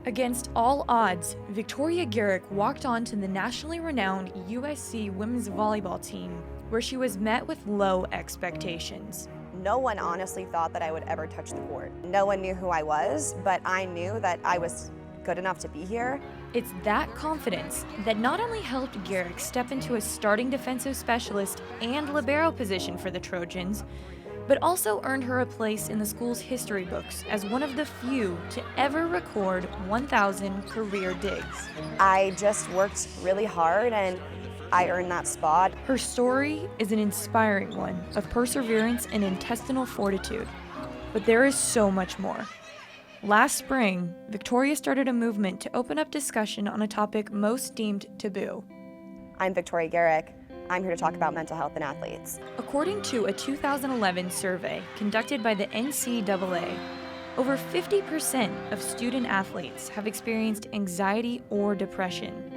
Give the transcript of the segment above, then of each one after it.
Against all odds, Victoria Garrick walked on to the nationally renowned USC women's volleyball team, where she was met with low expectations. No one honestly thought that I would ever touch the court. No one knew who I was, but I knew that I was good enough to be here. It's that confidence that not only helped Garrick step into a starting defensive specialist and libero position for the Trojans, but also earned her a place in the school's history books as one of the few to ever record 1,000 career digs. I just worked really hard and I earned that spot. Her story is an inspiring one of perseverance and intestinal fortitude, but there is so much more. Last spring, Victoria started a movement to open up discussion on a topic most deemed taboo. I'm Victoria Garrick. I'm here to talk about mental health in athletes. According to a 2011 survey conducted by the NCAA, over 50% of student athletes have experienced anxiety or depression.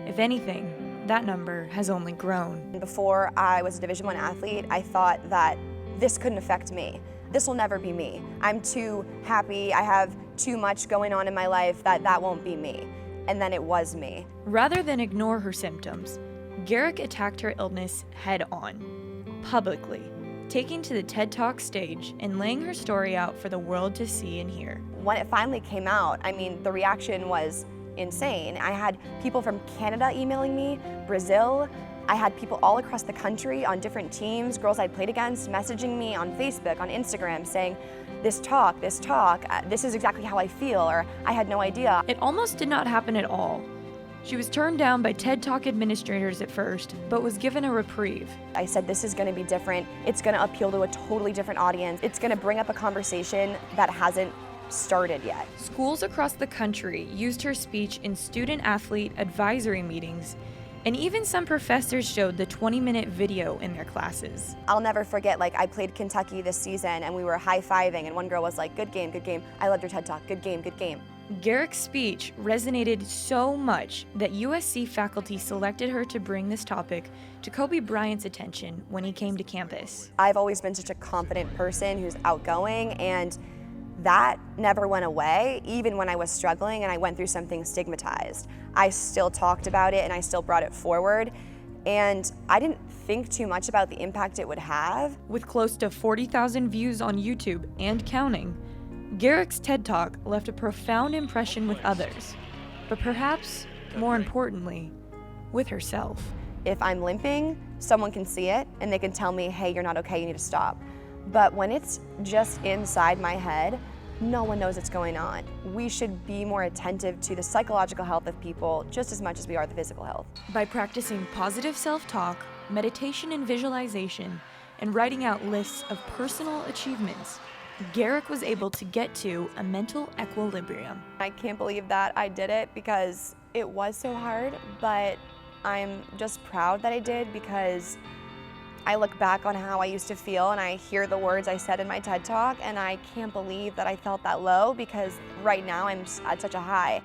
If anything, that number has only grown. Before I was a Division I athlete, I thought that this couldn't affect me. This will never be me. I'm too happy, I have too much going on in my life that won't be me. And then it was me. Rather than ignore her symptoms, Garrick attacked her illness head-on, publicly, taking to the TED Talk stage and laying her story out for the world to see and hear. When it finally came out, the reaction was insane. I had people from Canada emailing me, Brazil. I had people all across the country on different teams, girls I'd played against, messaging me on Facebook, on Instagram, saying, this talk, this is exactly how I feel, or I had no idea. It almost did not happen at all. She was turned down by TED Talk administrators at first, but was given a reprieve. I said, this is going to be different. It's going to appeal to a totally different audience. It's going to bring up a conversation that hasn't started yet. Schools across the country used her speech in student-athlete advisory meetings, and even some professors showed the 20-minute video in their classes. I'll never forget, I played Kentucky this season and we were high-fiving and one girl was like, good game, I loved your TED Talk, good game, good game. Garrick's speech resonated so much that USC faculty selected her to bring this topic to Kobe Bryant's attention when he came to campus. I've always been such a confident person who's outgoing, and that never went away. Even when I was struggling and I went through something stigmatized, I still talked about it and I still brought it forward. And I didn't think too much about the impact it would have. With close to 40,000 views on YouTube and counting, Garrick's TED Talk left a profound impression with others, but perhaps, more importantly, with herself. If I'm limping, someone can see it and they can tell me, hey, you're not okay, you need to stop. But when it's just inside my head, no one knows what's going on. We should be more attentive to the psychological health of people just as much as we are the physical health. By practicing positive self-talk, meditation and visualization, and writing out lists of personal achievements, Garrick was able to get to a mental equilibrium. I can't believe that I did it because it was so hard, but I'm just proud that I did because I look back on how I used to feel and I hear the words I said in my TED Talk and I can't believe that I felt that low because right now I'm at such a high.